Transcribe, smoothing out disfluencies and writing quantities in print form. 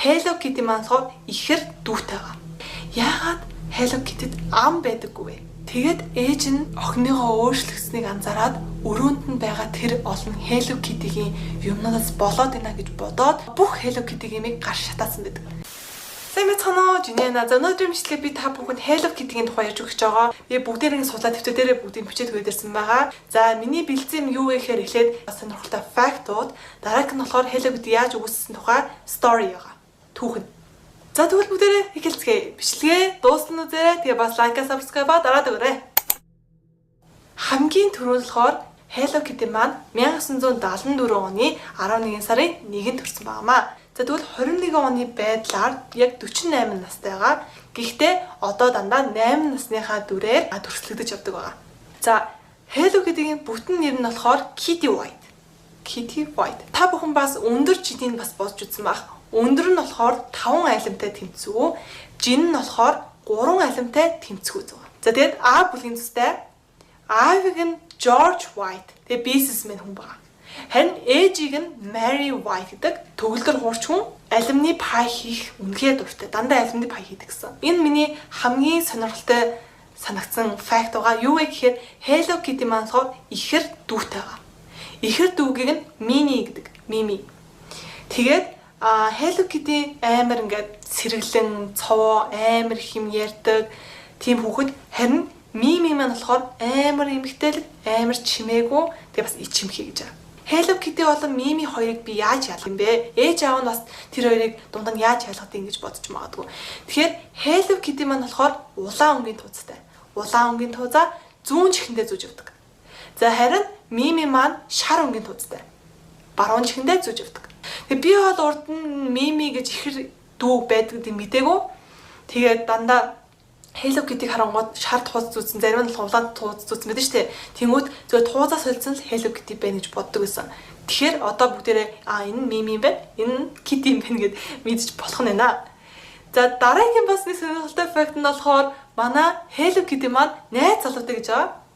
Hello Kitty маань болохоор ихэр дүүтэй байгаа. Яагаад Hello Kitty-д ам байдаггүй вэ? Тэгээд ээж нь охиныгоо өөрчлөгснийг анзаараад өрөөнд нь байгаа тэр олон Hello Kitty-гийн юмнаас болоод байна гэж бодоод бүх Hello Kitty-гийн гар шатаасан байдаг. Сайн мэцханаа Жинэна өнөөдрийн бичлэгээ би та бүхэнд Hello Kitty-гийн тухай ярьж өгч байгаа. Би бүгдээрээ судлаад твиттерээр бүгдийг бичээд өгөөдөрсөн байгаа. За миний бэлдсэн юу вэ гэхээр эхлээд сонирхолтой фактууд, дараагийнх нь болохоор Hello Kitty яаж үүссэн тухай story байгаа. Түүхэн. За тэгвэл бүгдээрээ эхэлцгээе. Бичлэгээ дуусна үзээрэй. Тэгээ бас лайк, subscribe дараад өгөөрэй. Хамгийн түрүүнд болохоор Hello Kitty маань 1974 оны 11 сарын 1-нд төрсэн байнамаа. За тэгвэл 21 оны байдлаар яг 48 настайгаа. Гэхдээ одоо дандаа 8 насныхаа дүрээр төрслөгдөж явдаг байгаа. За Hello Kitty-гийн бүтэн нэр нь болохоор Kitty White. Kitty White. Та бүхэн бас өндөр жидийг бас бодж үзсэн байх. Өндөр нь болохоор 5 айлмтай тэмцүү, жин нь болохоор 3 айлмтай тэмцүү зүүн. За тэгээд А бүлгийн цустай Аавыг нь George White. Тэгээ бизнесмен хүн байгаа. Харин ээжийг нь Mary White гэдэг төгөлдөр хуурч хүн, алимны пай хийх үнэхээр дуртай. Дандаа алимны пай хийдэг гэсэн. Энэ миний хамгийн сонирхолтой санагдсан факт байгаа. Юу вэ гэхээр Hello Kitty маань болохоор ихэр дүүтэй байгаа. Ихэр дүүгийг нь Mimi гэдэг. Mimi. Тэгээд Hello Kitty амар ингээд сэргэлэн, цовоо, амар хим ярьдаг тийм хүүхэд. Харин Mimi маань болохоор амар эмгтэлэг, амар чимээгүй, тэгээ бас ичимхий гэж байгаа. Hello Kitty болон Mimi хоёрыг би яаж ялгах юм бэ? Ээж аав нь бас тэр хоёрыг дундаа нь яаж ялгах юм гэж бодож магадгүй. Тэгэхээр Hello Kitty маань болохоор улаан өнгийн тууцтай. Улаан өнгийн туузаа зүүн чихэндээ зүүж явдаг. За харин Mimi маань шар өнгийн тууцтай. Баруун чихэндээ зүүж явдаг. Тэгээ би бол урд нь Mimi гэж ихэр дүү байдаг гэдэг мэдээгүй. Тэгээд дандаа Hello Kitty-г харангууд шар тууз зүүсэн, зарим нь улаан тууз зүүсэн байдаг шүү дээ. Тэнгүүд зөв туузаа солилцсон л Hello Kitty байна гэж боддог байсан. Тэгэхээр одоо бүгдээрээ энэ Mimi юм байна, энэ Kitty юм байна гэд мэдчих болох нь байна. За дараагийн бас нэг сонирхолтой факт нь болохоор манай Hello Kitty маань найз залуутай гэж байгаа.